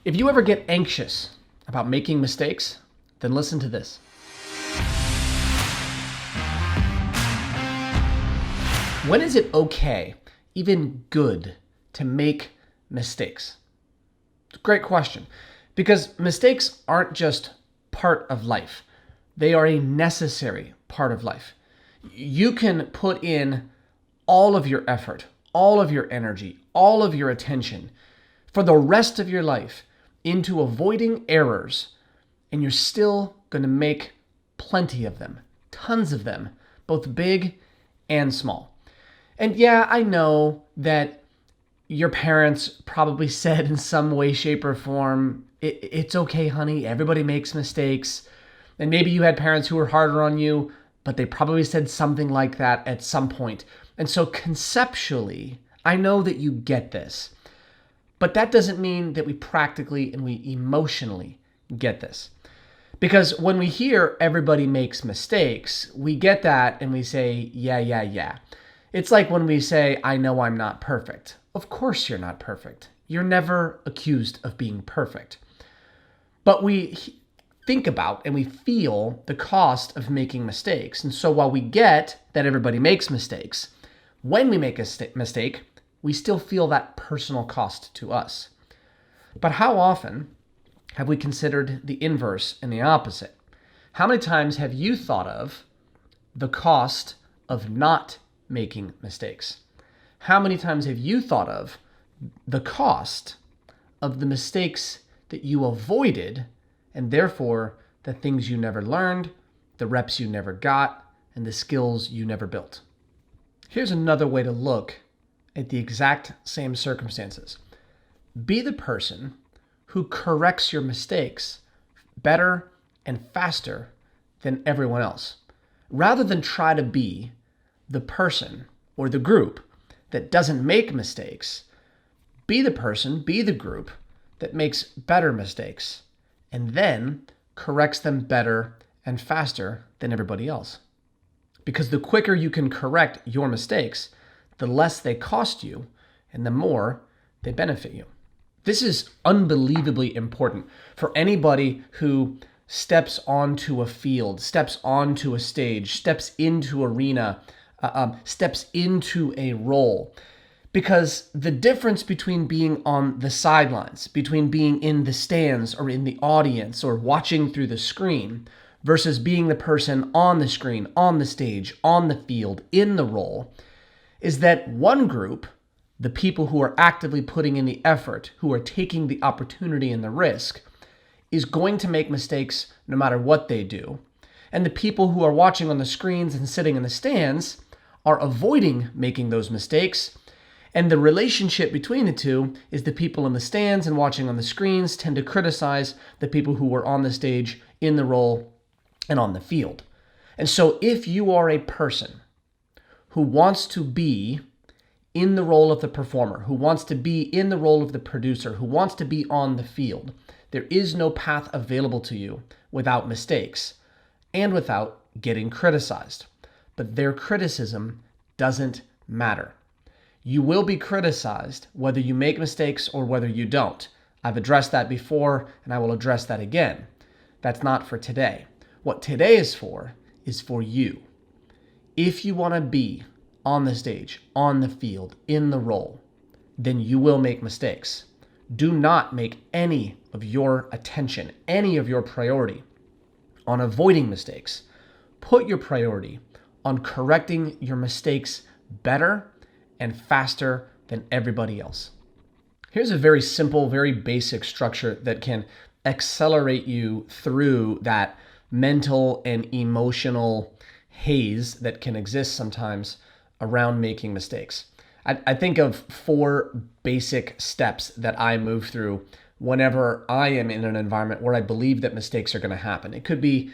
If you ever get anxious about making mistakes, then listen to this. When is it okay, even good, to make mistakes? It's a great question, because mistakes aren't just part of life. They are a necessary part of life. You can put in all of your effort, all of your energy, all of your attention for the rest of your life into avoiding errors, and you're still going to make plenty of them, tons of them, both big and small. And yeah, I know that your parents probably said in some way, shape, or form, it's okay, honey, everybody makes mistakes. And maybe you had parents who were harder on you, but they probably said something like that at some point. And so conceptually, I know that you get this. But that doesn't mean that we practically and we emotionally get this. Because when we hear everybody makes mistakes, we get that and we say, yeah. It's like when we say, I know I'm not perfect. Of course you're not perfect. You're never accused of being perfect. But we think about and we feel the cost of making mistakes. And so while we get that everybody makes mistakes, when we make a mistake, we still feel that personal cost to us. But how often have we considered the inverse and the opposite? How many times have you thought of the cost of not making mistakes? How many times have you thought of the cost of the mistakes that you avoided, and therefore the things you never learned, the reps you never got, and the skills you never built? Here's another way to look at the exact same circumstances. Be the person who corrects your mistakes better and faster than everyone else, rather than try to be the person or the group that doesn't make mistakes. Be the person, be the group that makes better mistakes and then corrects them better and faster than everybody else. Because the quicker you can correct your mistakes, the less they cost you and the more they benefit you. This is unbelievably important for anybody who steps onto a field, steps onto a stage, steps into arena, steps into a role. Because the difference between being on the sidelines, between being in the stands or in the audience or watching through the screen versus being the person on the screen, on the stage, on the field, in the role, is that one group, the people who are actively putting in the effort, who are taking the opportunity and the risk, is going to make mistakes no matter what they do. And the people who are watching on the screens and sitting in the stands are avoiding making those mistakes. And the relationship between the two is the people in the stands and watching on the screens tend to criticize the people who are on the stage, in the role, and on the field. And so if you are a person who wants to be in the role of the performer, who wants to be in the role of the producer, who wants to be on the field, there is no path available to you without mistakes and without getting criticized. But their criticism doesn't matter. You will be criticized whether you make mistakes or whether you don't. I've addressed that before and I will address that again. That's not for today. What today is for you. If you want to be on the stage, on the field, in the role, then you will make mistakes. Do not make any of your attention, any of your priority on avoiding mistakes. Put your priority on correcting your mistakes better and faster than everybody else. Here's a very simple, very basic structure that can accelerate you through that mental and emotional haze that can exist sometimes around making mistakes. I think of 4 basic steps that I move through whenever I am in an environment where I believe that mistakes are going to happen. It could be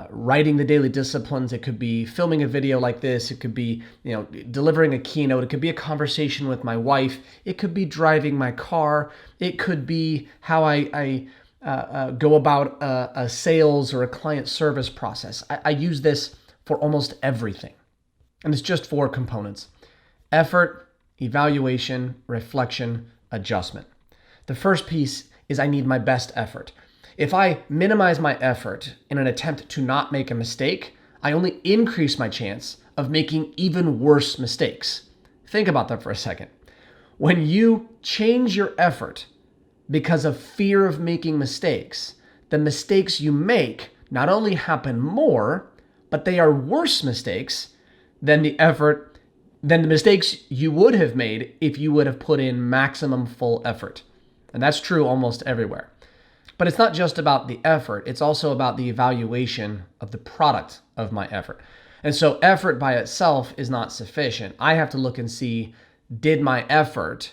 writing the daily disciplines. It could be filming a video like this. It could be, delivering a keynote. It could be a conversation with my wife. It could be driving my car. It could be how I go about a sales or a client service process. I use this for almost everything. And it's just 4 components: effort, evaluation, reflection, adjustment. The first piece is I need my best effort. If I minimize my effort in an attempt to not make a mistake, I only increase my chance of making even worse mistakes. Think about that for a second. When you change your effort because of fear of making mistakes, the mistakes you make not only happen more, but they are worse mistakes than the mistakes you would have made if you would have put in maximum full effort. And that's true almost everywhere. But it's not just about the effort, it's also about the evaluation of the product of my effort. And so effort by itself is not sufficient. I have to look and see, did my effort,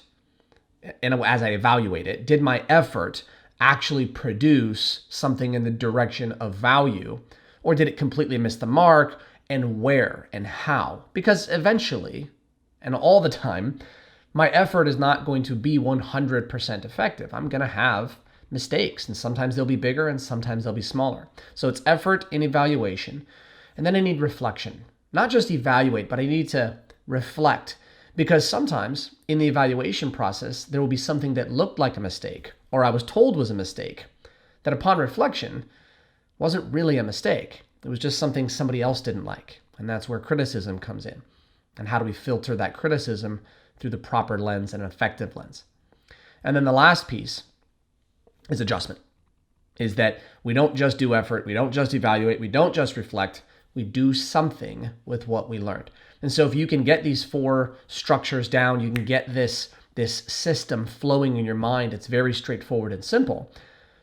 and as I evaluate it, did my effort actually produce something in the direction of value? Or did it completely miss the mark? And where and how? Because eventually, and all the time, my effort is not going to be 100% effective. I'm going to have mistakes, and sometimes they'll be bigger and sometimes they'll be smaller. So it's effort and evaluation. And then I need reflection. Not just evaluate, but I need to reflect. Because sometimes in the evaluation process, there will be something that looked like a mistake, or I was told was a mistake, that upon reflection wasn't really a mistake. It was just something somebody else didn't like. And that's where criticism comes in. And how do we filter that criticism through the proper lens and an effective lens? And then the last piece is adjustment. Is that we don't just do effort, we don't just evaluate, we don't just reflect, we do something with what we learned. And so if you can get these 4 structures down, you can get this system flowing in your mind. It's very straightforward and simple,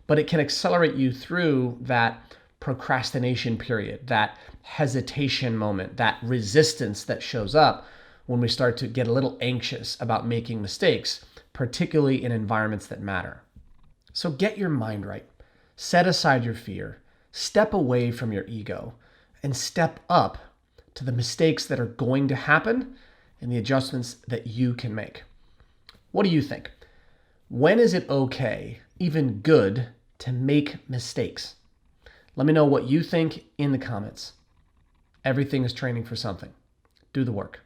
but it can accelerate you through that procrastination period, that hesitation moment, that resistance that shows up when we start to get a little anxious about making mistakes, particularly in environments that matter. So get your mind right. Set aside your fear. Step away from your ego and step up to the mistakes that are going to happen and the adjustments that you can make. What do you think? When is it okay, even good, to make mistakes? Let me know what you think in the comments. Everything is training for something. Do the work.